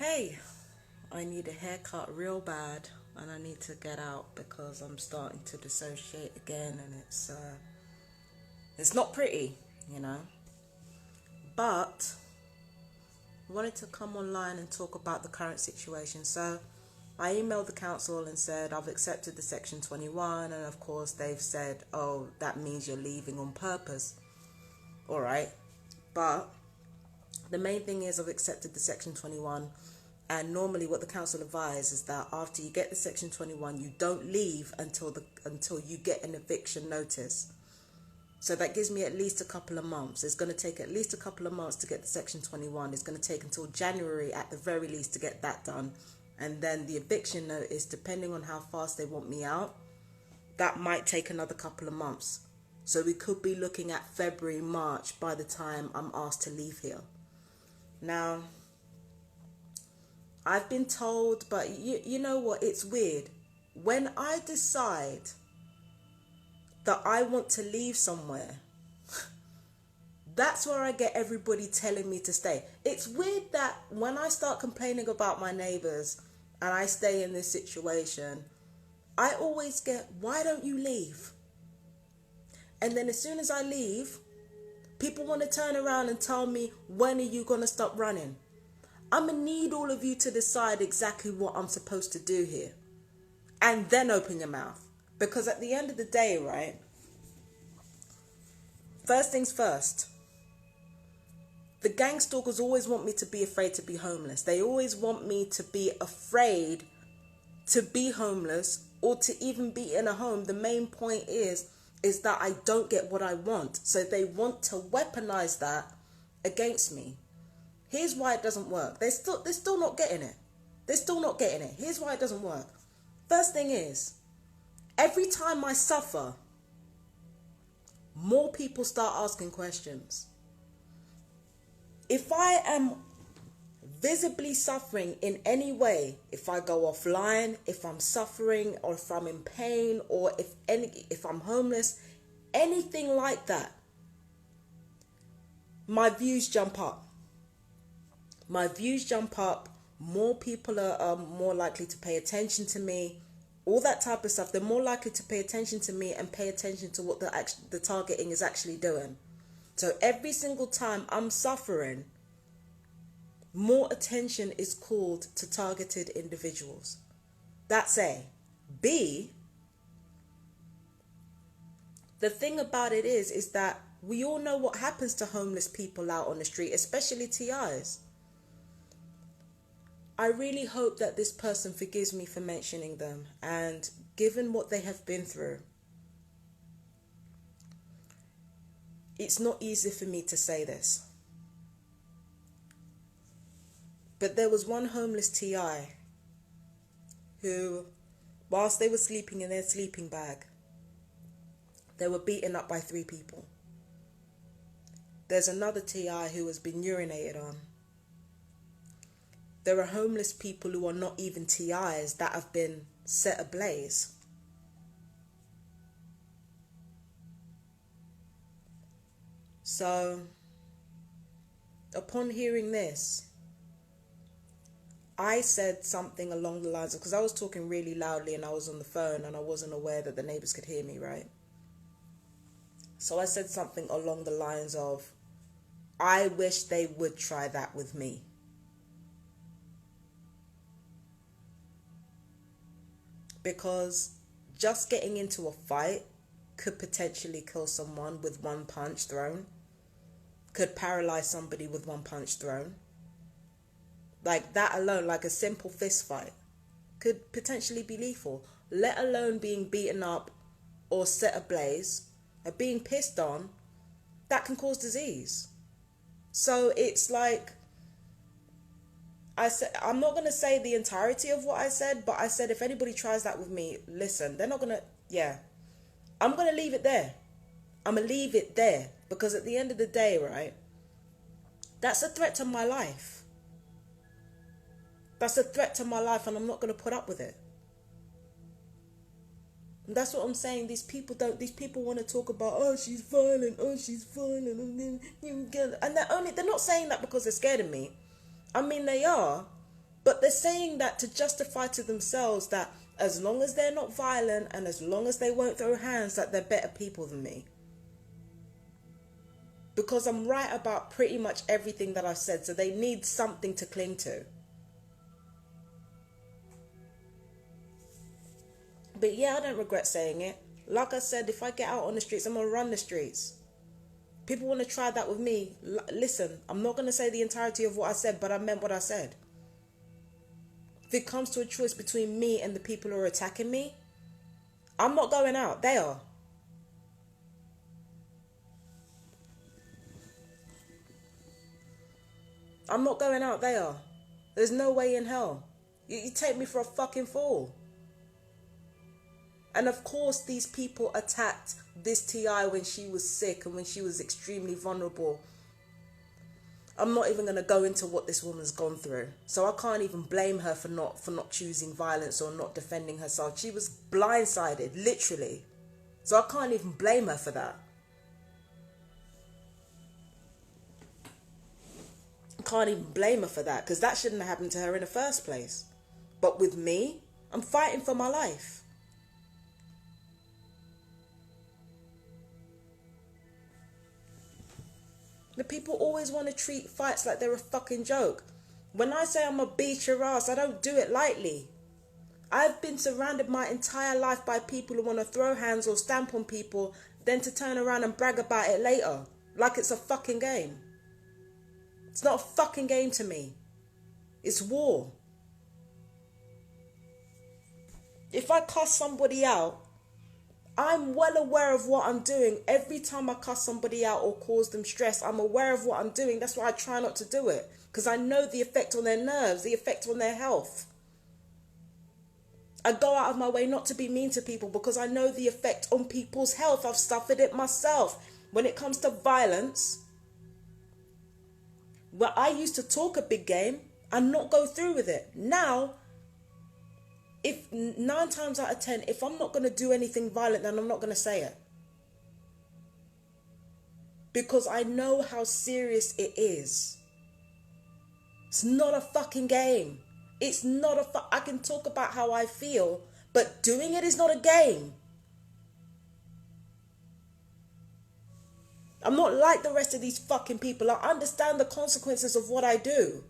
Hey, I need a haircut real bad and I need to get out because I'm starting to dissociate again and it's not pretty, you know. But I wanted to come online and talk about the current situation. So I emailed the council and said I've accepted the Section 21, and of course they've said, "Oh, that means you're leaving on purpose." All right. But the main thing is I've accepted the Section 21, and normally what the council advise is that after you get the Section 21, you don't leave until you get an eviction notice. So that gives me at least a couple of months. It's going to take at least a couple of months to get the Section 21. It's going to take until January at the very least to get that done. And then the eviction notice, depending on how fast they want me out, that might take another couple of months. So we could be looking at February, March by the time I'm asked to leave here. Now, I've been told, but you know what? It's weird. When I decide that I want to leave somewhere, that's where I get everybody telling me to stay. It's weird that when I start complaining about my neighbors and I stay in this situation, I always get, "Why don't you leave?" And then as soon as I leave, people want to turn around and tell me, "When are you going to stop running?" I'm going to need all of you to decide exactly what I'm supposed to do here. And then open your mouth. Because at the end of the day, right? First things first. The gang stalkers always want me to be afraid to be homeless. They always want me to be afraid to be homeless or to even be in a home. The main point is that I don't get what I want. So they want to weaponize that against me. Here's why it doesn't work. They're still not getting it. They're still not getting it. Here's why it doesn't work. First thing is, every time I suffer, more people start asking questions. If I am visibly suffering in any way, if I go offline, if I'm suffering or if I'm in pain or if I'm homeless, anything like that, my views jump up. My views jump up, more people are more likely to pay attention to me, all that type of stuff. They're more likely to pay attention to me and pay attention to what the targeting is actually doing. So every single time I'm suffering, more attention is called to targeted individuals. That's A. B, the thing about it is that we all know what happens to homeless people out on the street, especially TIs. I really hope that this person forgives me for mentioning them, and given what they have been through, it's not easy for me to say this. But there was one homeless TI who, whilst they were sleeping in their sleeping bag, they were beaten up by 3 people. There's another TI who has been urinated on. There are homeless people who are not even TIs that have been set ablaze. So, upon hearing this, I said something along the lines of, because I was talking really loudly and I was on the phone and I wasn't aware that the neighbors could hear me, right? So I said something along the lines of, I wish they would try that with me. Because just getting into a fight could potentially kill someone with one punch thrown. Could paralyze somebody with one punch thrown. Like that alone, like a simple fist fight, could potentially be lethal. Let alone being beaten up or set ablaze or being pissed on, that can cause disease. So it's like, I'm not going to say the entirety of what I said, but I said if anybody tries that with me, listen, they're not going to, I'm going to leave it there. I'm going to leave it there. Because at the end of the day, right, that's a threat to my life. That's a threat to my life, and I'm not going to put up with it. And that's what I'm saying. These people want to talk about, oh, she's violent, and they're not saying that because they're scared of me. I mean, they are, But they're saying that to justify to themselves that as long as they're not violent and as long as they won't throw hands, that they're better people than me. Because I'm right about pretty much everything that I've said, so they need something to cling to. But yeah, I don't regret saying it. Like I said, if I get out on the streets, I'm going to run the streets. People want to try that with me. Listen, I'm not going to say the entirety of what I said, but I meant what I said. If it comes to a choice between me and the people who are attacking me, I'm not going out. They are. I'm not going out. They are. There's no way in hell. You take me for a fucking fool. And of course, these people attacked this TI when she was sick and when she was extremely vulnerable. I'm not even going to go into what this woman's gone through. So I can't even blame her for not choosing violence or not defending herself. She was blindsided, literally. So I can't even blame her for that. I can't even blame her for that, because that shouldn't have happened to her in the first place. But with me, I'm fighting for my life. The people always want to treat fights like they're a fucking joke. When I say I'm gonna beat your ass, I don't do it lightly. I've been surrounded my entire life by people who want to throw hands or stamp on people, then to turn around and brag about it later. Like it's a fucking game. It's not a fucking game to me. It's war. If I cuss somebody out, I'm well aware of what I'm doing. Every time I cuss somebody out or cause them stress, I'm aware of what I'm doing. That's why I try not to do it. Because I know the effect on their nerves, the effect on their health. I go out of my way not to be mean to people because I know the effect on people's health. I've suffered it myself. When it comes to violence, where I used to talk a big game and not go through with it. Now, if 9 times out of 10, if I'm not going to do anything violent, then I'm not going to say it. Because I know how serious it is. It's not a fucking game. It's not I can talk about how I feel, but doing it is not a game. I'm not like the rest of these fucking people. I understand the consequences of what I do.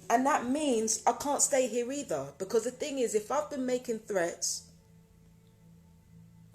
And that means I can't stay here either. Because the thing is, if I've been making threats,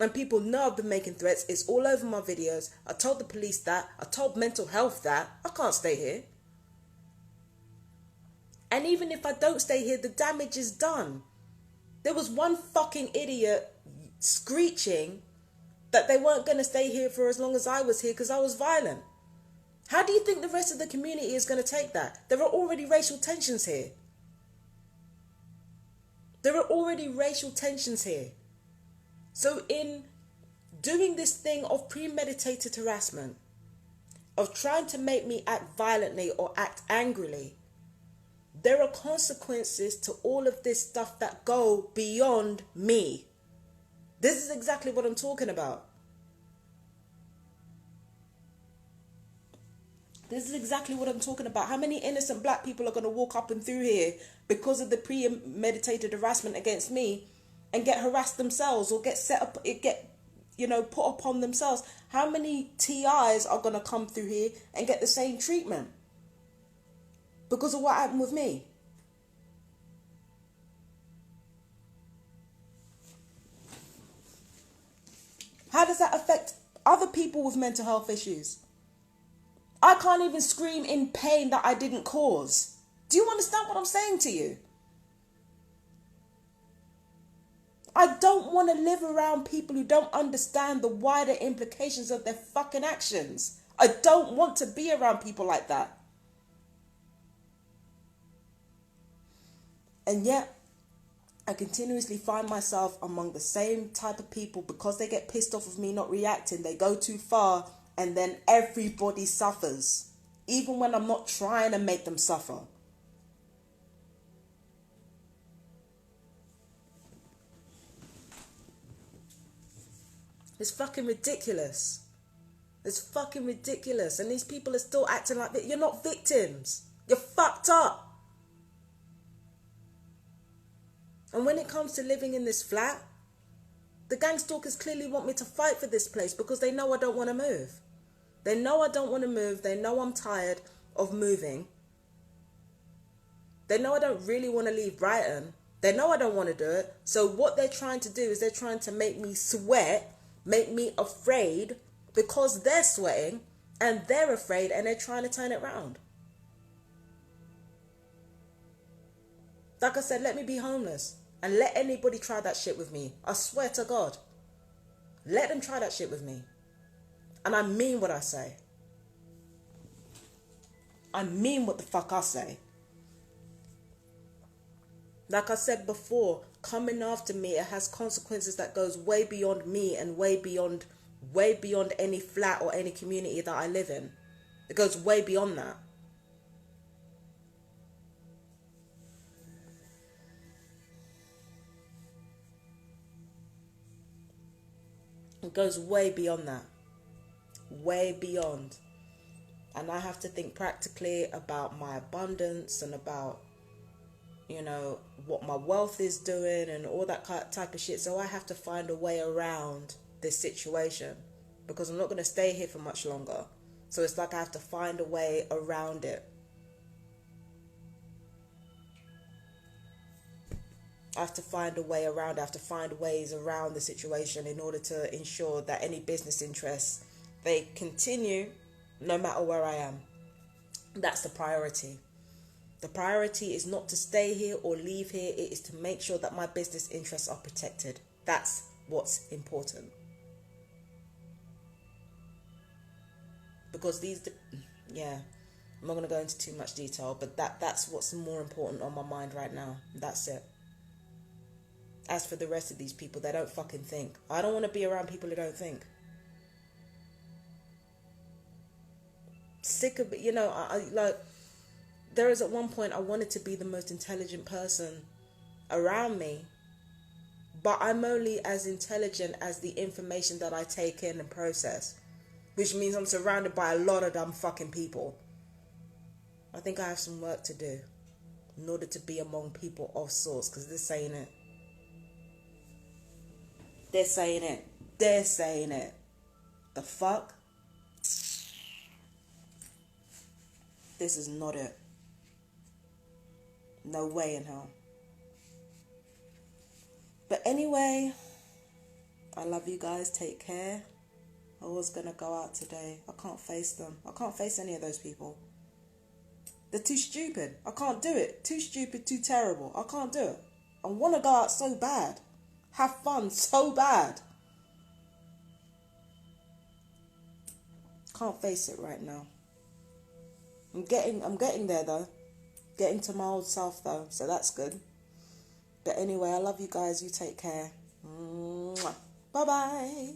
and people know I've been making threats, it's all over my videos. I told the police that. I told mental health that. I can't stay here. And even if I don't stay here, the damage is done. There was one fucking idiot screeching that they weren't going to stay here for as long as I was here because I was violent. How do you think the rest of the community is going to take that? There are already racial tensions here. There are already racial tensions here. So in doing this thing of premeditated harassment, of trying to make me act violently or act angrily, there are consequences to all of this stuff that go beyond me. This is exactly what I'm talking about. This is exactly what I'm talking about. How many innocent black people are going to walk up and through here because of the premeditated harassment against me and get harassed themselves or get put upon themselves? How many TIs are going to come through here and get the same treatment because of what happened with me? How does that affect other people with mental health issues? I can't even scream in pain that I didn't cause. Do you understand what I'm saying to you? I don't want to live around people who don't understand the wider implications of their fucking actions. I don't want to be around people like that. And yet, I continuously find myself among the same type of people because they get pissed off of me not reacting. They go too far and then everybody suffers. Even when I'm not trying to make them suffer. It's fucking ridiculous. It's fucking ridiculous. And these people are still acting like that. You're not victims. You're fucked up. And when it comes to living in this flat, the gang stalkers clearly want me to fight for this place because they know I don't want to move. They know I don't want to move. They know I'm tired of moving. They know I don't really want to leave Brighton. They know I don't want to do it. So what they're trying to do is they're trying to make me sweat, make me afraid because they're sweating and they're afraid and they're trying to turn it around. Like I said, let me be homeless and let anybody try that shit with me. I swear to God. Let them try that shit with me. And I mean what I say. I mean what the fuck I say. Like I said before, coming after me, it has consequences that goes way beyond me and way beyond any flat or any community that I live in. It goes way beyond that. It goes way beyond that. Way beyond. And I have to think practically about my abundance and about, you know, what my wealth is doing and all that type of shit. So I have to find a way around this situation because I'm not going to stay here for much longer. So it's like I have to find a way around it. I have to find a way around. I have to find ways around the situation in order to ensure that any business interests, they continue no matter where I am. That's the priority. The priority is not to stay here or leave here. It is to make sure that my business interests are protected. That's what's important. Because I'm not going to go into too much detail, but that's what's more important on my mind right now. That's it. As for the rest of these people, they don't fucking think. I don't want to be around people who don't think. Sick of it, you know, there is at one point I wanted to be the most intelligent person around me, but I'm only as intelligent as the information that I take in and process, which means I'm surrounded by a lot of dumb fucking people. I think I have some work to do in order to be among people of sorts, because they're saying it. They're saying it. They're saying it. The fuck? This is not it. No way in hell. But anyway, I love you guys. Take care. I was going to go out today. I can't face them. I can't face any of those people. They're too stupid. I can't do it. Too stupid, too terrible. I can't do it. I want to go out so bad. Have fun so bad. Can't face it right now. I'm getting there though. Getting to my old self though, so that's good. But anyway, I love you guys. You take care. Bye bye.